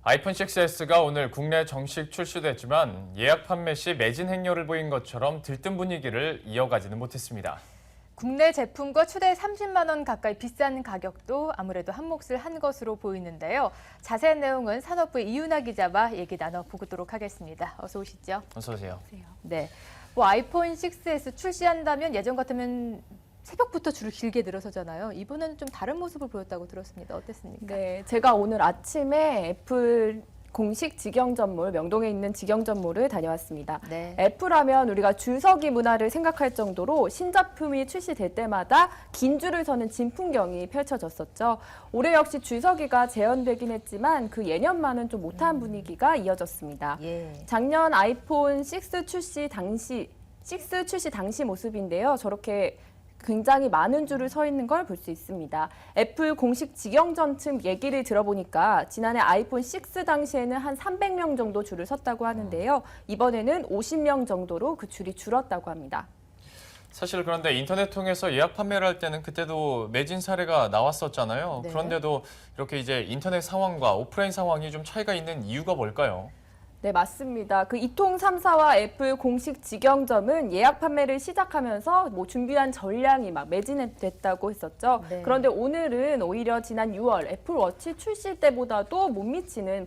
아이폰 6S가 오늘 국내 정식 출시됐지만 예약 판매 시 매진 행렬을 보인 것처럼 들뜬 분위기를 이어가지는 못했습니다. 국내 제품과 최대 30만 원 가까이 비싼 가격도 아무래도 한몫을 한 것으로 보이는데요. 자세한 내용은 산업부의 이윤아 기자와 얘기 나눠보도록 하겠습니다. 어서 오시죠. 어서 오세요. 네, 아이폰 6S 출시한다면 예전 같으면 새벽부터 줄을 길게 늘어서잖아요. 이번에는 좀 다른 모습을 보였다고 들었습니다. 어땠습니까? 네, 제가 오늘 아침에 애플 공식 직영점몰, 명동에 있는 직영점몰을 다녀왔습니다. 네. 애플하면 우리가 줄서기 문화를 생각할 정도로 신제품이 출시될 때마다 긴 줄을 서는 진풍경이 펼쳐졌었죠. 올해 역시 줄서기가 재현되긴 했지만 그 예년만은 좀 못한 분위기가 이어졌습니다. 예. 작년 아이폰 6 출시 당시 모습인데요. 저렇게 굉장히 많은 줄을 서 있는 걸 볼 수 있습니다. 애플 공식 직영점 측 얘기를 들어보니까 지난해 아이폰 6 당시에는 한 300명 정도 줄을 섰다고 하는데요. 이번에는 50명 정도로 그 줄이 줄었다고 합니다. 사실 그런데 인터넷 통해서 예약 판매를 할 때는 그때도 매진 사례가 나왔었잖아요. 네. 그런데도 이렇게 이제 인터넷 상황과 오프라인 상황이 좀 차이가 있는 이유가 뭘까요? 네, 맞습니다. 그 이통 3사와 애플 공식 직영점은 예약 판매를 시작하면서 준비한 전량이 막 매진됐다고 했었죠. 네. 그런데 오늘은 오히려 지난 6월 애플워치 출시 때보다도 못 미치는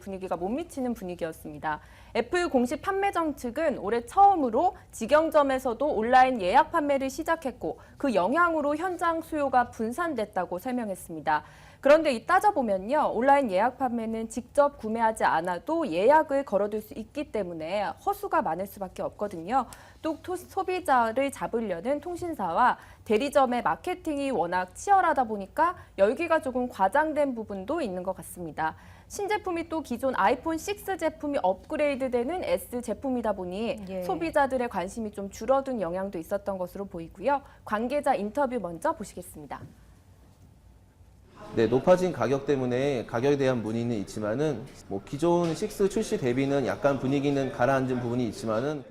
분위기였습니다. 애플 공식 판매점 측은 올해 처음으로 직영점에서도 온라인 예약 판매를 시작했고 그 영향으로 현장 수요가 분산됐다고 설명했습니다. 그런데 따져보면요. 온라인 예약 판매는 직접 구매하지 않아도 예약을 걸어둘 수 있기 때문에 허수가 많을 수밖에 없거든요. 또 소비자를 잡으려는 통신사와 대리점의 마케팅이 워낙 치열하다 보니까 열기가 조금 과장된 부분도 있는 것 같습니다. 신제품이 또 기존 아이폰 6 제품이 업그레이드되는 S 제품이다 보니 예. 소비자들의 관심이 좀 줄어든 영향도 있었던 것으로 보이고요. 관계자 인터뷰 먼저 보시겠습니다. 네, 높아진 가격 때문에 가격에 대한 문의는 있지만은 기존 6 출시 대비는 약간 분위기는 가라앉은 부분이 있지만은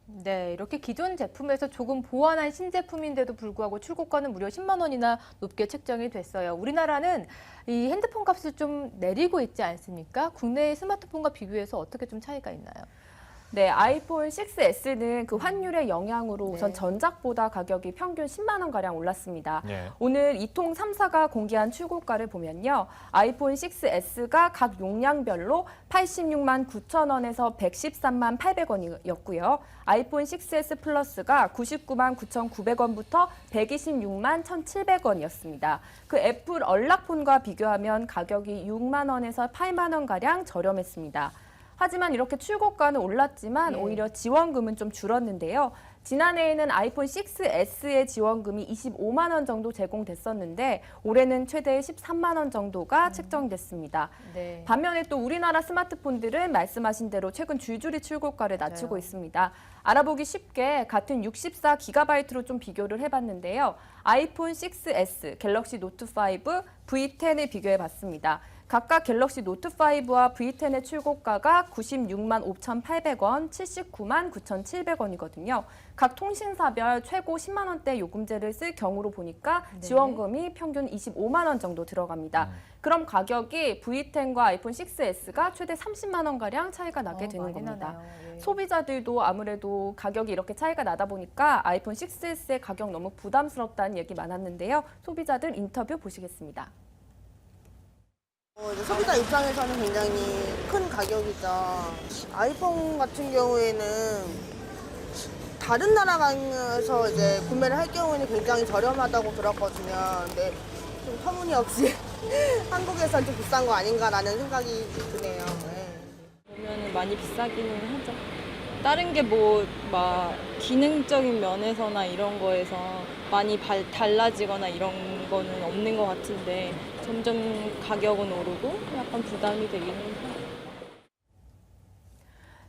네, 이렇게 기존 제품에서 조금 보완한 신제품인데도 불구하고 출고가는 무려 10만 원이나 높게 책정이 됐어요. 우리나라는 이 핸드폰 값을 좀 내리고 있지 않습니까? 국내의 스마트폰과 비교해서 어떻게 좀 차이가 있나요? 네, 아이폰 6S는 그 환율의 영향으로 우선 네. 전작보다 가격이 평균 10만 원가량 올랐습니다. 예. 오늘 이통 3사가 공개한 출고가를 보면요. 아이폰 6S가 각 용량별로 86만 9천 원에서 113만 800원이었고요. 아이폰 6S 플러스가 99만 9,900원부터 126만 1,700원이었습니다. 그 애플 언락폰과 비교하면 가격이 6만 원에서 8만 원가량 저렴했습니다. 하지만 이렇게 출고가는 올랐지만 예. 오히려 지원금은 좀 줄었는데요. 지난해에는 아이폰 6S의 지원금이 25만 원 정도 제공됐었는데 올해는 최대 13만 원 정도가 책정됐습니다. 네. 반면에 또 우리나라 스마트폰들은 말씀하신 대로 최근 줄줄이 출고가를 낮추고 맞아요. 있습니다. 알아보기 쉽게 같은 64GB로 좀 비교를 해봤는데요. 아이폰 6S, 갤럭시 노트 5, V10을 비교해봤습니다. 각각 갤럭시 노트 5와 V10의 출고가가 96만 5,800원, 79만 9,700원이거든요. 각 통신사별 최고 10만 원대 요금제를 쓸 경우로 보니까 네. 지원금이 평균 25만 원 정도 들어갑니다. 그럼 가격이 V10과 아이폰 6S가 최대 30만 원가량 차이가 나게 되는 많이 겁니다. 나네요. 예. 소비자들도 아무래도 가격이 이렇게 차이가 나다 보니까 아이폰 6S의 가격 너무 부담스럽다는 얘기 많았는데요. 소비자들 인터뷰 보시겠습니다. 이제 소비자 입장에서는 굉장히 큰 가격이죠. 아이폰 같은 경우에는 다른 나라 가서 이제 구매를 할 경우에는 굉장히 저렴하다고 들었거든요. 근데 좀 터무니없이 한국에선 좀 비싼 거 아닌가라는 생각이 드네요. 네. 보면은 많이 비싸기는 하죠. 다른 게 막 기능적인 면에서나 이런 거에서 많이 달라지거나 이런 거는 없는 것 같은데 점점 가격은 오르고 약간 부담이 되기는 해요.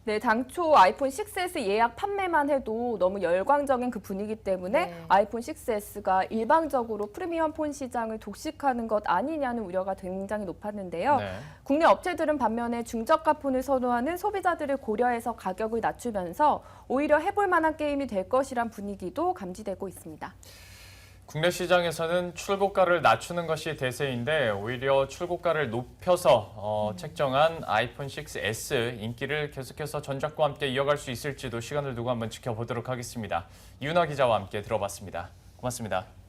네, 당초 아이폰 6S 예약 판매만 해도 너무 열광적인 그 분위기 때문에 네. 아이폰 6S가 일방적으로 프리미엄 폰 시장을 독식하는 것 아니냐는 우려가 굉장히 높았는데요. 네. 국내 업체들은 반면에 중저가 폰을 선호하는 소비자들을 고려해서 가격을 낮추면서 오히려 해볼 만한 게임이 될 것이란 분위기도 감지되고 있습니다. 국내 시장에서는 출고가를 낮추는 것이 대세인데 오히려 출고가를 높여서 책정한 아이폰 6s 인기를 계속해서 전작과 함께 이어갈 수 있을지도 시간을 두고 한번 지켜보도록 하겠습니다. 이윤아 기자와 함께 들어봤습니다. 고맙습니다.